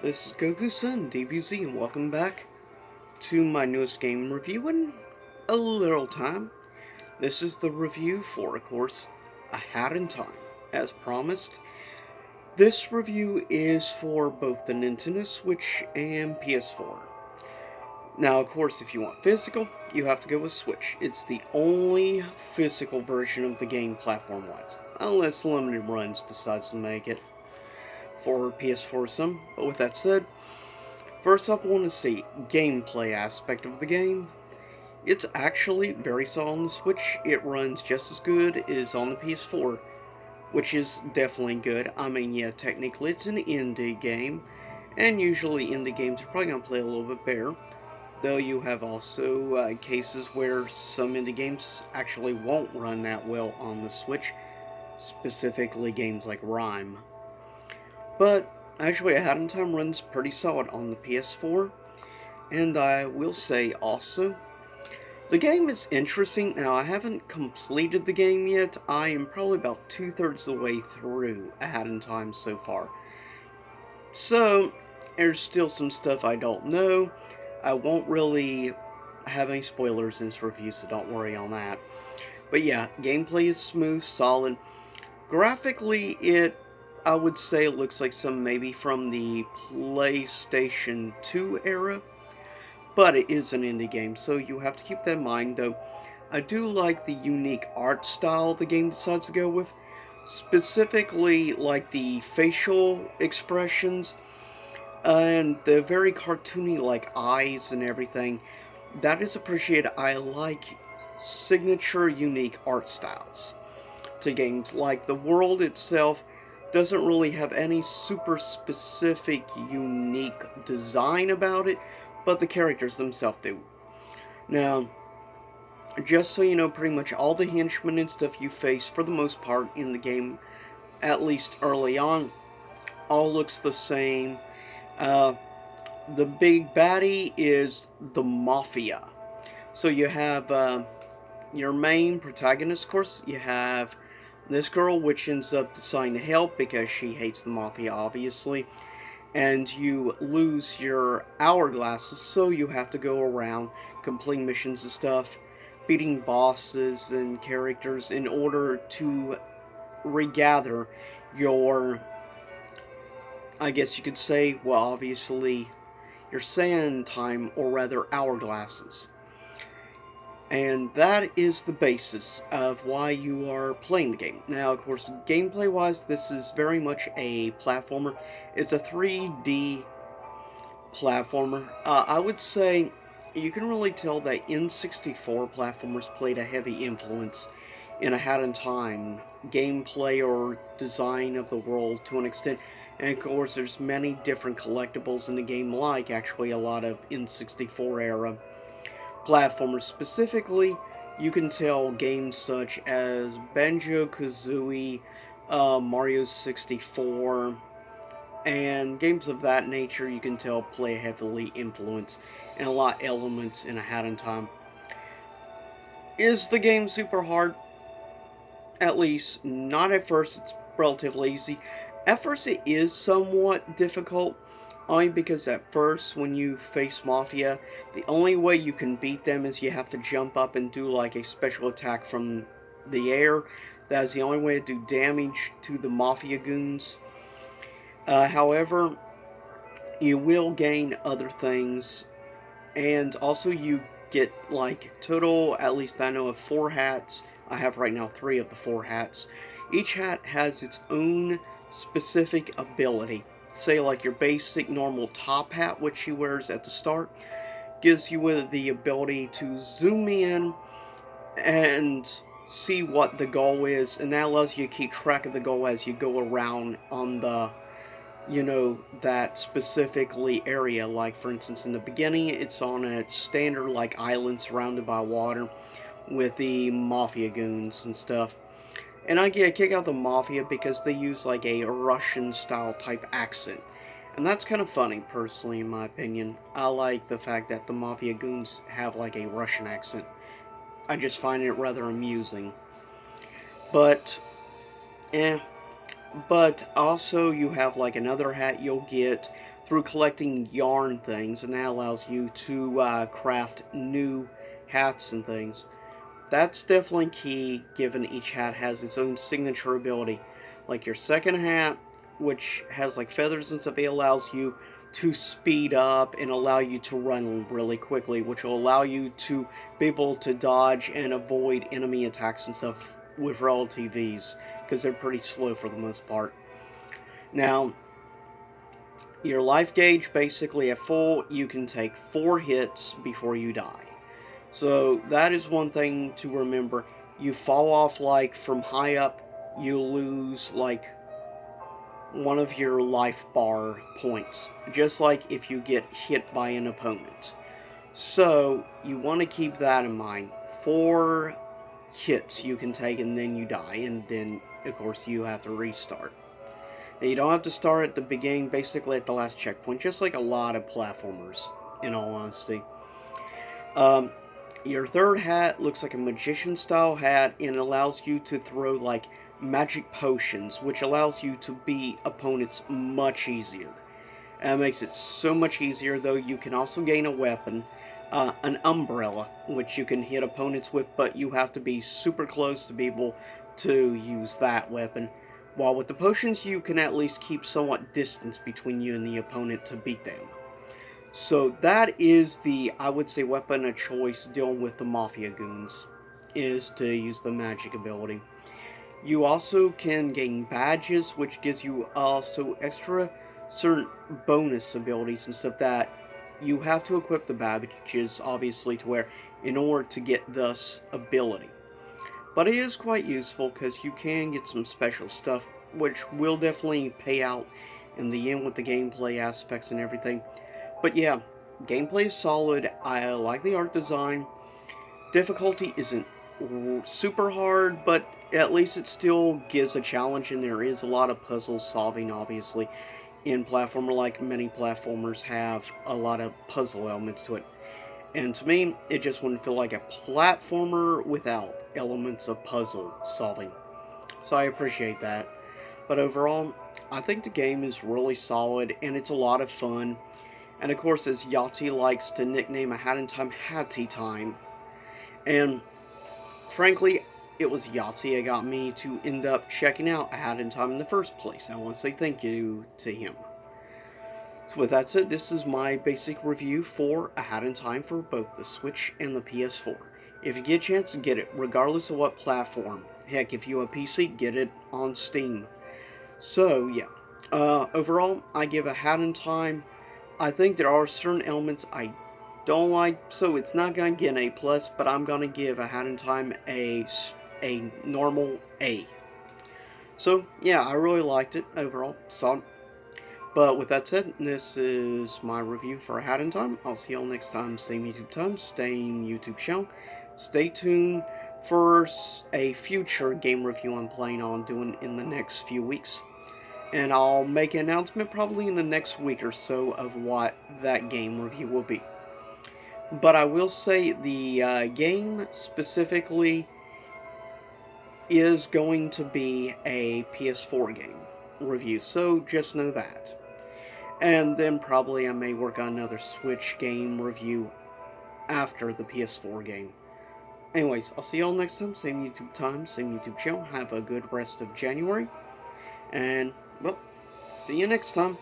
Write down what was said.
This is Goku-san, DBZ, and welcome back to my newest game review in a little time. This is the review for, of course, A Hat in Time. As promised, this review is for both the Nintendo Switch and PS4. Now, of course, if you want physical, you have to go with Switch. It's the only physical version of the game platform-wise, unless Limited Runs decides to make it for PS4 some. But with that said, first up, I want to see gameplay aspect of the game. It's actually very solid on the Switch. It runs just as good as on the PS4, which is definitely good. I mean, yeah, technically it's an indie game, and usually indie games are probably going to play a little bit better. Though you have also cases where some indie games actually won't run that well on the Switch, specifically games like Rime. But actually, A Hat in Time runs pretty solid on the PS4. And I will say also, the game is interesting. Now, I haven't completed the game yet. I am probably about 2/3 the way through A Hat in Time so far. So, there's still some stuff I don't know. I won't really have any spoilers in this review, so don't worry on that. But yeah, gameplay is smooth, solid. Graphically, I would say it looks like some maybe from the PlayStation 2 era, but it is an indie game, so you have to keep that in mind, though. I do like the unique art style the game decides to go with, specifically like the facial expressions and the very cartoony like eyes and everything. That is appreciated. I like signature unique art styles to games. Like the world itself doesn't really have any super specific unique design about it, but the characters themselves do. Now, just so you know, pretty much all the henchmen and stuff you face for the most part in the game, at least early on, all looks the same. Uh, the big baddie is the Mafia. So you have your main protagonist, of course. You have this girl, which ends up deciding to help because she hates the Mafia, obviously. And you lose your hourglasses, so you have to go around completing missions and stuff, beating bosses and characters in order to regather your, I guess you could say, well, obviously, your sand time, or rather, hourglasses. And that is the basis of why you are playing the game. Now, of course, gameplay wise, this is very much a platformer. It's a 3D platformer. I would say you can really tell that N64 platformers played a heavy influence in A Hat in Time gameplay or design of the world to an extent. And of course, there's many different collectibles in the game, like actually a lot of N64 era platformers. Specifically, you can tell games such as Banjo Kazooie, Mario 64, and games of that nature you can tell play heavily influence and a lot of elements in A Hat in Time. Is the game super hard? At least, not at first, it's relatively easy. At first, it is somewhat difficult, only because at first, when you face Mafia, the only way you can beat them is you have to jump up and do like a special attack from the air. That is the only way to do damage to the Mafia goons. However, you will gain other things, and also you get like total, at least I know of 4 hats. I have right now 3 of the 4 hats. Each hat has its own specific ability. Say like your basic normal top hat, which he wears at the start, gives you the ability to zoom in and see what the goal is, and that allows you to keep track of the goal as you go around on the, that specifically area. Like, for instance, in the beginning, it's on a standard, like, island surrounded by water with the Mafia goons and stuff. And I get a kick out the Mafia because they use, like, a Russian-style type accent. And that's kind of funny, personally, in my opinion. I like the fact that the Mafia goons have, like, a Russian accent. I just find it rather amusing. But, eh, but also you have like another hat you'll get through collecting yarn things, and that allows you to craft new hats and things. That's definitely key, given each hat has its own signature ability. Like your second hat, which has like feathers and stuff, it allows you to speed up and allow you to run really quickly, which will allow you to be able to dodge and avoid enemy attacks and stuff with relative ease, because they're pretty slow for the most part. Now, your life gauge, basically at full, you can take 4 hits before you die. So that is one thing to remember. You fall off like from high up, you lose like one of your life bar points, just like if you get hit by an opponent. So you want to keep that in mind. 4 hits you can take and then you die, and then of course you have to restart. Now, you don't have to start at the beginning, basically at the last checkpoint, just like a lot of platformers, in all honesty. Your third hat looks like a magician style hat and allows you to throw like magic potions, which allows you to beat opponents much easier. And it makes it so much easier, though. You can also gain a weapon, an umbrella, which you can hit opponents with, but you have to be super close to be able to use that weapon. While with the potions, you can at least keep somewhat distance between you and the opponent to beat them. So that is the, I would say, weapon of choice dealing with the Mafia goons, is to use the magic ability. You also can gain badges, which gives you also extra certain bonus abilities and stuff that you have to equip the badges, obviously, to where in order to get this ability. But it is quite useful because you can get some special stuff, which will definitely pay out in the end with the gameplay aspects and everything. But yeah, gameplay is solid. I like the art design. Difficulty isn't super hard, but at least it still gives a challenge, and there is a lot of puzzle solving, obviously. In platformer, like many platformers have a lot of puzzle elements to it. And to me, it just wouldn't feel like a platformer without elements of puzzle solving. So I appreciate that. But overall, I think the game is really solid, and it's a lot of fun. And of course, as Yahtzee likes to nickname a Hat in Time, Hattie Time. And frankly, it was Yahtzee that got me to end up checking out A Hat in Time in the first place. I want to say thank you to him. So with that said, this is my basic review for A Hat in Time for both the Switch and the PS4. If you get a chance, get it, regardless of what platform. Heck, if you have a PC, get it on Steam. So, yeah. Overall, I give A Hat in Time. I think there are certain elements I don't like, so it's not going to get an A+, but I'm going to give A Hat in Time a normal A. So, yeah, I really liked it overall. Solid. But with that said, this is my review for A Hat in Time. I'll see y'all next time. Same YouTube time, same YouTube channel. Stay tuned for a future game review I'm planning on doing in the next few weeks. And I'll make an announcement probably in the next week or so of what that game review will be. But I will say the game specifically is going to be a PS4 game review, so just know that. And then probably I may work on another Switch game review after the PS4 game. Anyways, I'll see y'all next time. Same YouTube time, same YouTube channel. Have a good rest of January. And, well, see you next time.